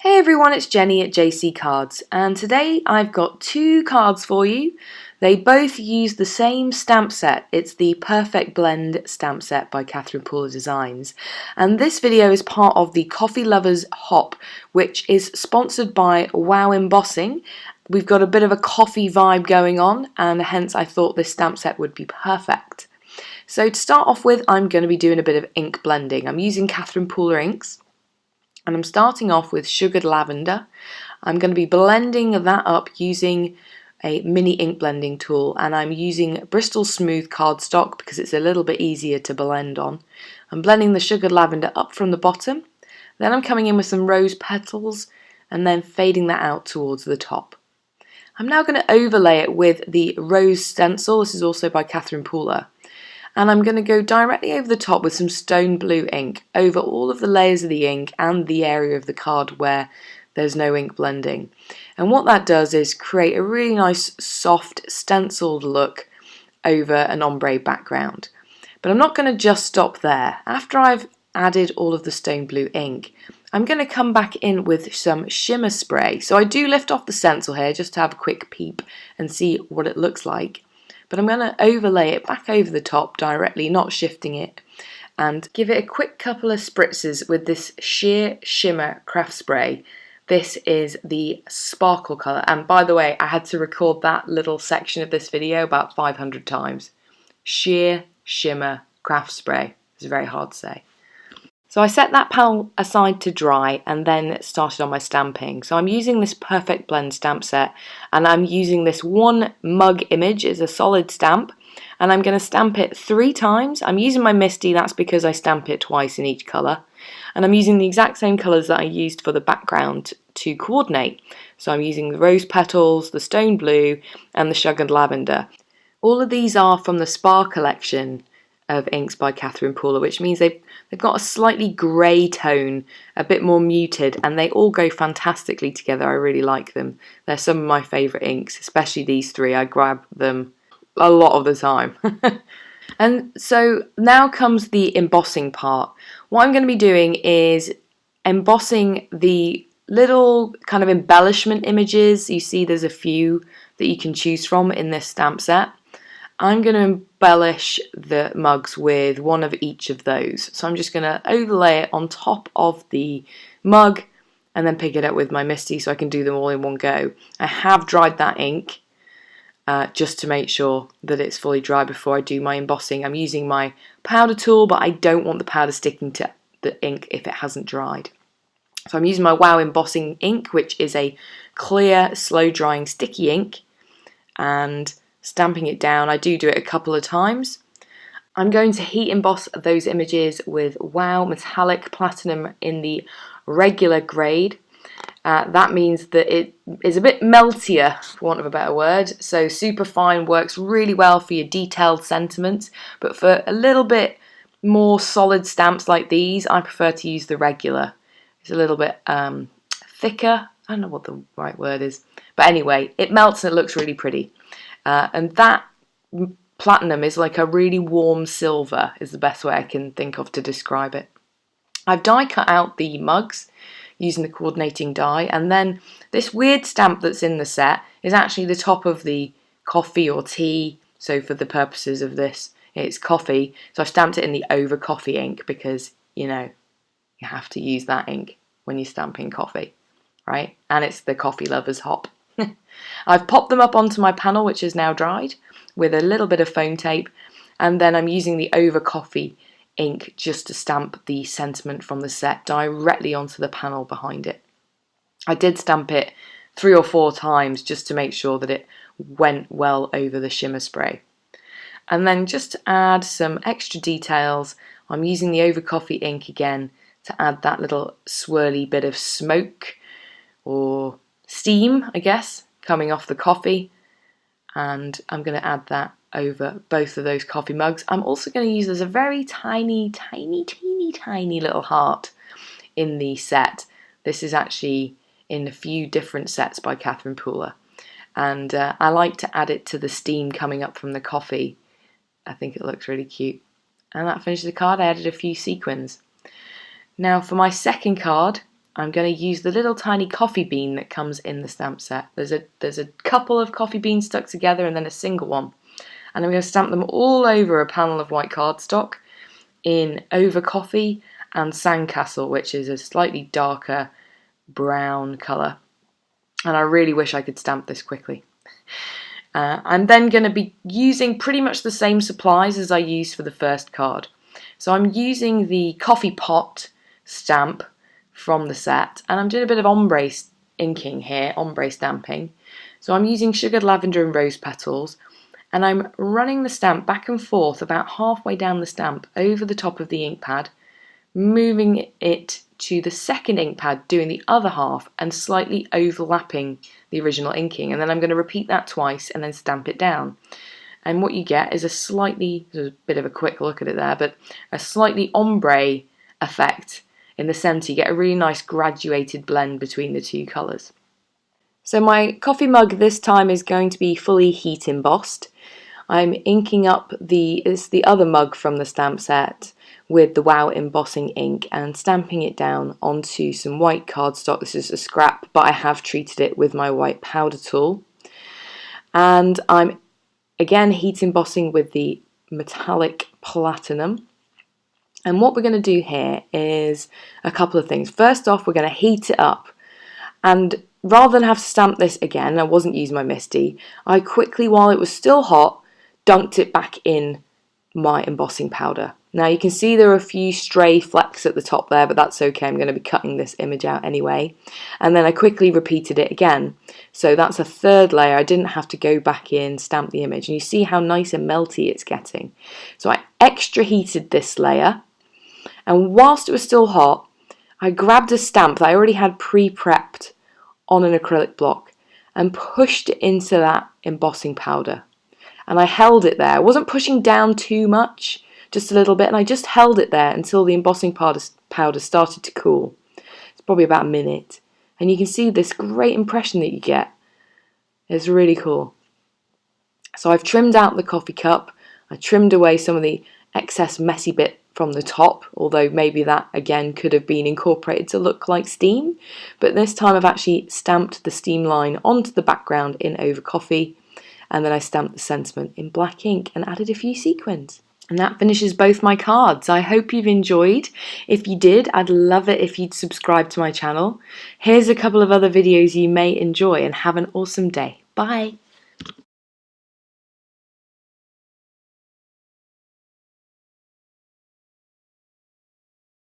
Hey everyone, it's Jenny at JC Cards, and today I've got two cards for you. They both use the same stamp set. It's the Perfect Blend stamp set by Catherine Pooler Designs. And this video is part of the Coffee Lovers Hop, which is sponsored by Wow Embossing. We've got a bit of a coffee vibe going on, and hence I thought this stamp set would be perfect. So to start off with, I'm going to be doing a bit of ink blending. I'm using Catherine Pooler inks. And I'm starting off with Sugared Lavender. I'm going to be blending that up using a mini ink blending tool, and I'm using Bristol Smooth cardstock because it's a little bit easier to blend on. I'm blending the Sugared Lavender up from the bottom, then I'm coming in with some rose petals and then fading that out towards the top. I'm now going to overlay it with the Rose Stencil. This is also by Catherine Pooler. And I'm going to go directly over the top with some stone blue ink over all of the layers of the ink and the area of the card where there's no ink blending. And what that does is create a really nice soft stenciled look over an ombre background. But I'm not going to just stop there. After I've added all of the stone blue ink, I'm going to come back in with some shimmer spray. So I do lift off the stencil here just to have a quick peep and see what it looks like. But I'm going to overlay it back over the top directly, not shifting it, and give it a quick couple of spritzes with this Sheer Shimmer Craft Spray. This is the sparkle colour, and by the way, I had to record that little section of this video about 500 times. Sheer Shimmer Craft Spray. It's very hard to say. So I set that panel aside to dry and then started on my stamping. So I'm using this Perfect Blend stamp set, and I'm using this one mug image. It's a solid stamp, and I'm going to stamp it 3 times. I'm using my Misty, that's because I stamp it twice in each colour. And I'm using the exact same colours that I used for the background to coordinate. So I'm using the Rose Petals, the Stone Blue and the Sugared Lavender. All of these are from the Spa collection of inks by Catherine Pooler, which means they've got a slightly grey tone, a bit more muted, and they all go fantastically together. I really like them. They're some of my favourite inks, especially these 3. I grab them a lot of the time. And so now comes the embossing part. What I'm going to be doing is embossing the little kind of embellishment images. You see there's a few that you can choose from in this stamp set. I'm going to embellish the mugs with one of each of those. So I'm just going to overlay it on top of the mug and then pick it up with my Misty so I can do them all in one go. I have dried that ink just to make sure that it's fully dry before I do my embossing. I'm using my powder tool, but I don't want the powder sticking to the ink if it hasn't dried. So I'm using my Wow Embossing ink, which is a clear, slow drying sticky ink, and stamping it down. I do it a couple of times. I'm going to heat emboss those images with Wow Metallic Platinum in the regular grade. That means that it is a bit meltier, for want of a better word. So super fine works really well for your detailed sentiments, but for a little bit more solid stamps like these, I prefer to use the regular. It's a little bit thicker. I don't know what the right word is, but anyway, it melts and it looks really pretty. And that platinum is like a really warm silver, is the best way I can think of to describe it. I've die cut out the mugs using the coordinating die, and then this weird stamp that's in the set is actually the top of the coffee or tea. So for the purposes of this, it's coffee. So I've stamped it in the over coffee ink because, you know, you have to use that ink when you're stamping coffee, right? And it's the Coffee Lovers Hop. I've popped them up onto my panel, which is now dried, with a little bit of foam tape, and then I'm using the over coffee ink just to stamp the sentiment from the set directly onto the panel behind it. I did stamp it 3 or 4 times just to make sure that it went well over the shimmer spray. And then just to add some extra details, I'm using the over coffee ink again to add that little swirly bit of smoke or steam, I guess, coming off the coffee, and I'm going to add that over both of those coffee mugs. I'm also going to use there's a very tiny little heart in the set. This is actually in a few different sets by Catherine Pooler, and I like to add it to the steam coming up from the coffee. I think it looks really cute. And that finishes the card. I added a few sequins. Now for my second card, I'm going to use the little tiny coffee bean that comes in the stamp set. There's a couple of coffee beans stuck together and then a single one. And I'm going to stamp them all over a panel of white cardstock in Over Coffee and Sandcastle, which is a slightly darker brown colour. And I really wish I could stamp this quickly. I'm then going to be using pretty much the same supplies as I used for the first card. So I'm using the coffee pot stamp from the set, and I'm doing a bit of ombre inking here, ombre stamping. So I'm using sugared lavender and rose petals, and I'm running the stamp back and forth about halfway down the stamp over the top of the ink pad, moving it to the second ink pad, doing the other half and slightly overlapping the original inking, and then I'm going to repeat that twice and then stamp it down. And what you get is there's a bit of a quick look at it there, but a slightly ombre effect in the centre. You get a really nice graduated blend between the two colours. So my coffee mug this time is going to be fully heat embossed. I'm inking up the other mug from the stamp set with the Wow embossing ink and stamping it down onto some white cardstock. This is a scrap, but I have treated it with my white powder tool. And I'm again heat embossing with the metallic platinum. And what we're going to do here is a couple of things. First off, we're going to heat it up. And rather than have to stamp this again, I wasn't using my MISTI, I quickly, while it was still hot, dunked it back in my embossing powder. Now you can see there are a few stray flecks at the top there, but that's okay, I'm going to be cutting this image out anyway. And then I quickly repeated it again. So that's a third layer. I didn't have to go back in, stamp the image, and you see how nice and melty it's getting. So I extra heated this layer, and whilst it was still hot, I grabbed a stamp that I already had pre-prepped on an acrylic block and pushed it into that embossing powder. And I held it there. I wasn't pushing down too much, just a little bit, and I just held it there until the embossing powder started to cool. It's probably about a minute. And you can see this great impression that you get. It's really cool. So I've trimmed out the coffee cup. I trimmed away some of the excess messy bit from the top, although maybe that again could have been incorporated to look like steam. But this time I've actually stamped the steam line onto the background in Over Coffee, and then I stamped the sentiment in black ink and added a few sequins. And that finishes both my cards. I hope you've enjoyed. If you did, I'd love it if you'd subscribe to my channel. Here's a couple of other videos you may enjoy, and have an awesome day. Bye!